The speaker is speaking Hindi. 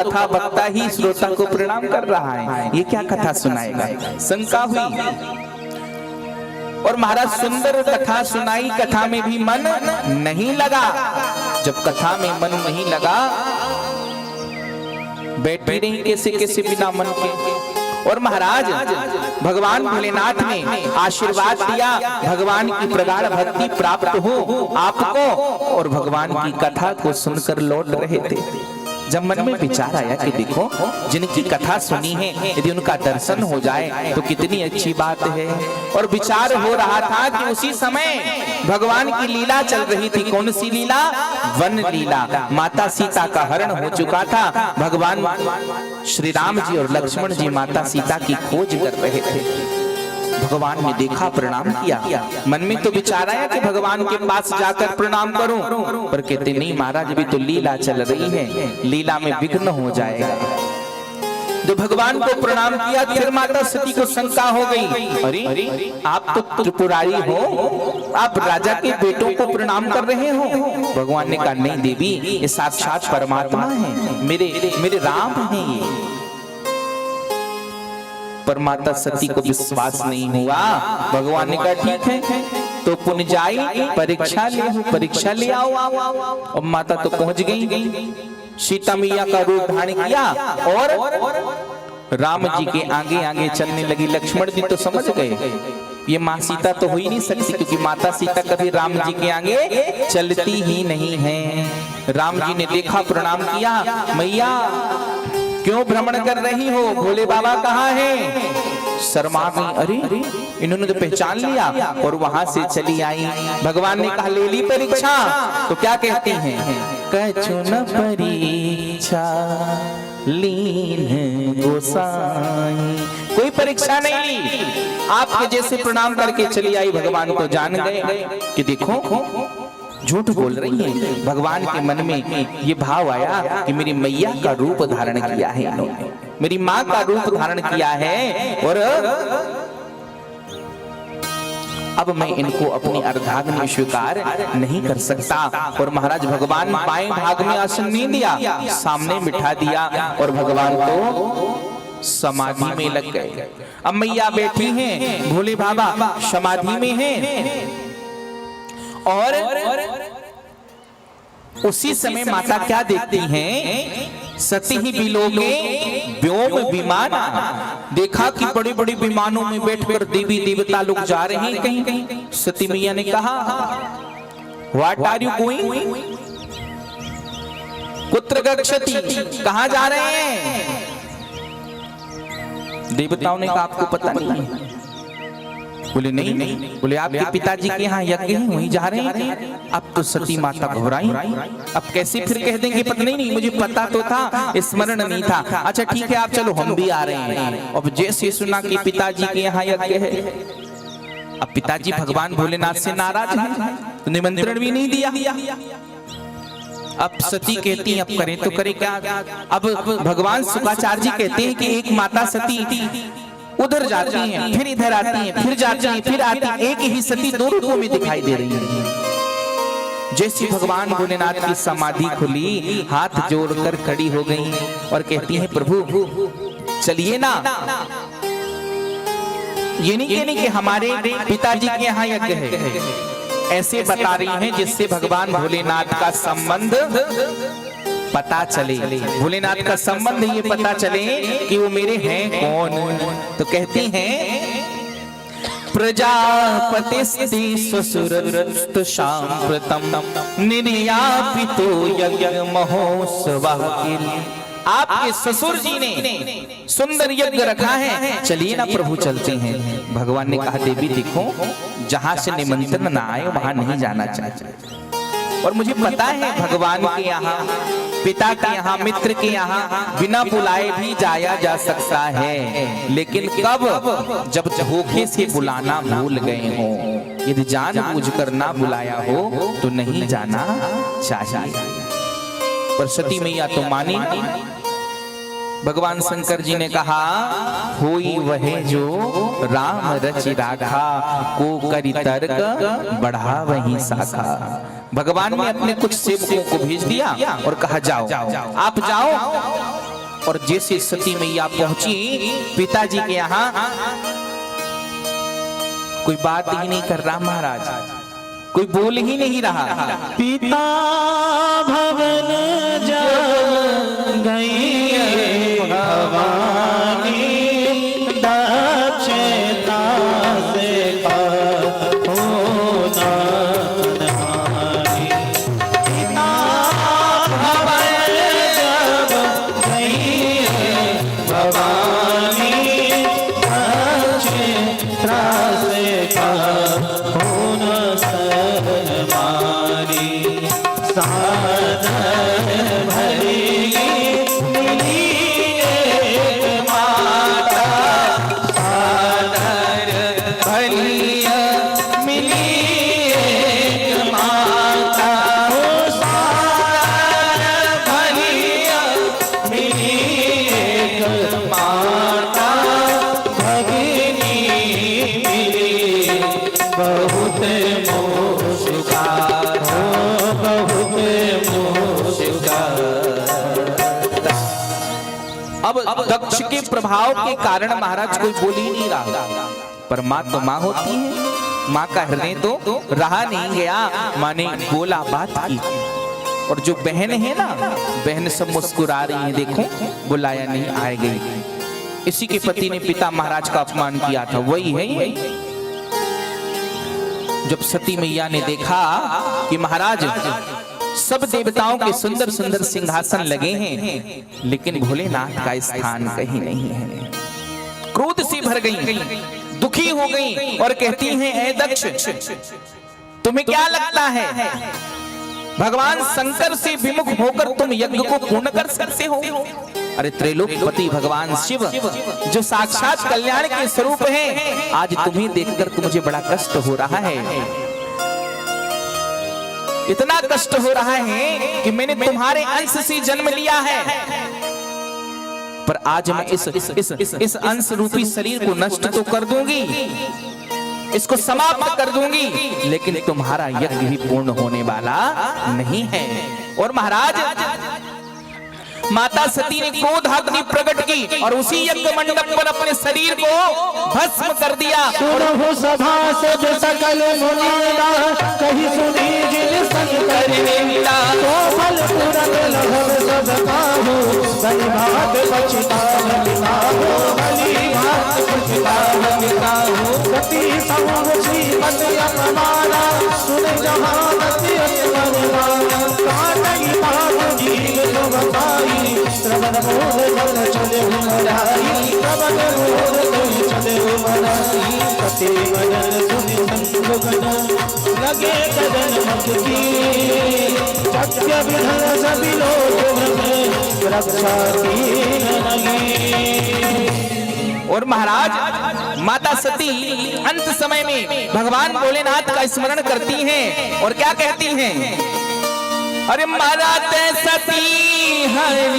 कथा वक्ता ही श्रोता को प्रणाम कर रहा है, ये क्या कथा सुनाएगा? शंका हुई और महाराज सुंदर कथा सुनाई, कथा में भी मन नहीं लगा। जब कथा में मन नहीं लगा, बैठे रही कैसे कैसे बिना मन के। और महाराज भगवान भोलेनाथ ने आशीर्वाद दिया, भगवान की प्रगाढ़ भक्ति प्राप्त हो आपको। और भगवान की कथा को सुनकर लौट रहे थे, जब मन में विचार आया कि देखो जिनकी कथा सुनी है यदि उनका दर्शन हो जाए तो कितनी अच्छी बात है। और विचार हो रहा था कि उसी समय भगवान की लीला चल रही थी। कौन सी लीला? वन लीला। माता सीता का हरण हो चुका था। भगवान श्री राम जी और लक्ष्मण जी माता सीता की खोज कर रहे थे। भगवान ने देखा, प्रणाम किया। मन में तो विचार आया कि भगवान के पास जाकर प्रणाम करूं, पर कहते नहीं महाराज अभी तो लीला चल रही है, लीला में विघ्न हो जाएगा। जो भगवान को प्रणाम किया, फिर माता सती को शंका हो गई, अरे आप तो त्रिपुरारी हो, आप राजा के बेटों को प्रणाम कर रहे हो। भगवान ने कहा नहीं देवी, ये साक्षात परमात्मा है, मेरे राम हैं ये। पर माता सती को विश्वास नहीं हुआ। भगवान ने कहा ठीक है तो पुण्य जाई, परीक्षा ले आओ। और माता तो पहुंच गई, सीता मैया का रूप धारण किया और राम जी के आगे आगे चलने लगी। लक्ष्मण जी तो समझ गए ये माँ सीता तो हो ही नहीं सकती, क्योंकि माता सीता कभी राम जी के आगे चलती ही नहीं है। राम जी ने देखा, प्रणाम किया, मैया क्यों भ्रमण कर रही हो? भोले बाबा कहाँ हैं? शर्मा गई, अरे इन्होंने तो पहचान लिया और वहां से चली आई। भगवान ने कहा ले ली परीक्षा? तो क्या कहती हैं? कछु न परीक्षा लीन गोसाई। कोई परीक्षा नहीं ली, आपके जैसे प्रणाम करके चली आई। भगवान को जान गए कि देखो झूठ बोल रही है। भगवान के मन में ये भाव आया कि मेरी मैया का रूप धारण किया है इन्होंने, मेरी माँ का रूप धारण किया है, और अब मैं इनको अपनी अर्धांगिनी स्वीकार नहीं कर सकता। और महाराज भगवान बाएं भाग में आसन नहीं दिया, सामने बिठा दिया और भगवान को समाधि में लग गए। अब मैया बैठी हैं, भोले बाबा समाधि में हैं। और उसी समय माता क्या देखती हैं? सती ही बिलोके व्योम विमान। देखा कि बड़ी बड़ी विमानों में बैठकर देवी देवता लोग जा रहे हैं कहीं कहीं। सती मैया ने कहा व्हाट आर यू गोइंग? कुत्र गच्छति? कहां जा रहे हैं? देवताओं ने कहा आपको पता नहीं? बोले नहीं। बोले आपके पिताजी के यहाँ यज्ञ है, वहीं जा रहे हैं। अब तो सती माता घबराई, अब कैसे फिर कह देंगे पता नहीं मुझे पता तो था, स्मरण नहीं था। अच्छा ठीक है आप चलो हम भी आ रहे हैं। अब जैसे सुना कि पिताजी के यहाँ यज्ञ है, अब पिताजी भगवान भोलेनाथ से नाराज है, तो निमंत्रण भी नहीं दिया। अब सती कहती है अब करें तो करें क्या? अब भगवान शुक्राचार्य जी कहते हैं कि एक माता सती उधर जाती हैं, फिर इधर आती हैं, फिर जाती हैं, फिर आती हैं, एक ही सती दो रूपों में दिखाई दे रही है। जैसे भगवान भोलेनाथ की समाधि खुली, हाथ जोड़कर खड़ी हो गई और कहती हैं प्रभु चलिए ना। ये नहीं कहने कि हमारे पिताजी के यहाँ यज्ञ है, ऐसे बता रही हैं जिससे भगवान भोलेनाथ का संबंध पता चले, भोलेनाथ का संबंध ये पता चले कि वो मेरे हैं कौन। तो कहती हैं प्रजापतिस्ते ससुरस्तु सांप्रतम निर्यापितो यज्ञ महोत्सवः। आपके ससुर जी ने सुंदर यज्ञ रखा है, चलिए ना प्रभु चलते हैं। भगवान ने कहा देवी देखो जहां से निमंत्रण ना आए वहां नहीं जाना चाहिए। और मुझे पता है भगवान के यहाँ, पिता के यहाँ, मित्र के यहाँ बिना बुलाए भी जाया जा सकता है, लेकिन कब? जब धोखे से बुलाना भूल गए हो। यदि जानबूझकर ना बुलाया हो तो नहीं जाना चाहिए। पर सती मैया तो मानी नहीं। भगवान शंकर जी ने कहा होई वह जो राम रचि राखा, को करी तर्क बढ़ा वही शाखा। भगवान ने अपने कुछ सेवकों को भेज दिया और कहा जाओ, आप जाओ और जैसे सती मैया पहुंची पिताजी के यहाँ, कोई बात ही नहीं कर रहा महाराज, कोई बोल ही नहीं रहा। पिता भवन जब गई भवानी, दक्षता से होना नहानी। पिता भवन जब गई भवानी, दक्षता से होना मारी। सादर भरी मिली एक माता, सादर भरी मिली एक माता, सादर भरी मिली एक माता, भगिनी मिली बहुत मुस्कान, बहुत मुस्कान। अब दक्ष के प्रभाव के कारण महाराज कोई बोल ही नहीं रहा, पर माँ तो माँ होती है, माँ का हृदय तो रहा नहीं गया, माँ ने बोला बात की। और जो बहन है ना, बहन सब मुस्कुरा रही है, देखो बुलाया नहीं आए गई। इसी के पति ने पिता महाराज का अपमान किया था, वही है ये। जब सती मैया ने देखा कि महाराज सब देवताओं के सुंदर सुंदर सिंहासन लगे हैं, लेकिन भोलेनाथ का स्थान कहीं नहीं है, क्रोध से भर गई, दुखी हो गई और कहती हैं, ऐ दक्ष, तुम्हें क्या लगता है भगवान शंकर से विमुख होकर तुम यज्ञ को पूर्ण कर सकते हो? अरे त्रैलोक्यपति भगवान शिव जो साक्षात कल्याण के स्वरूप हैं, आज तुम्हें देखकर तो मुझे बड़ा कष्ट हो रहा है। इतना कष्ट हो रहा है कि मैंने तुम्हारे अंश से जन्म लिया है, पर आज मैं इस अंश रूपी शरीर को नष्ट तो कर दूंगी, इसको समाप्त कर दूंगी, लेकिन तुम्हारा यज्ञ भी पूर्ण होने वाला नहीं है। और महाराज माता सती ने क्रोधाग्नि प्रकट की और उसी यज्ञ मंडप पर अपने शरीर को भस्म कर दिया। सुनो सभा सब सकल मुनीरा, कही सुनी जिन शंकर नीला, तो फल तुरंत लघव सब काहू, बलि भात पछतावन काहू, बलि भात पछतावन काहू। सती समूह श्रीमत अपमाना, सुन जहानती अतिमरमाना, काटई बाहु जीव जो बताई, श्रवण मोर बल चले मराई, श्रवण मोर बल चले मराई। सती वदन सुनि संगगन, लगे कदन मुख की, सत्य विधन सभी लोग व्रत, रक्षा कीन लगी। और महाराज माता सती अंत समय में भगवान भोलेनाथ का स्मरण करती हैं और क्या कहती हैं? अरे मारा ते सती हरि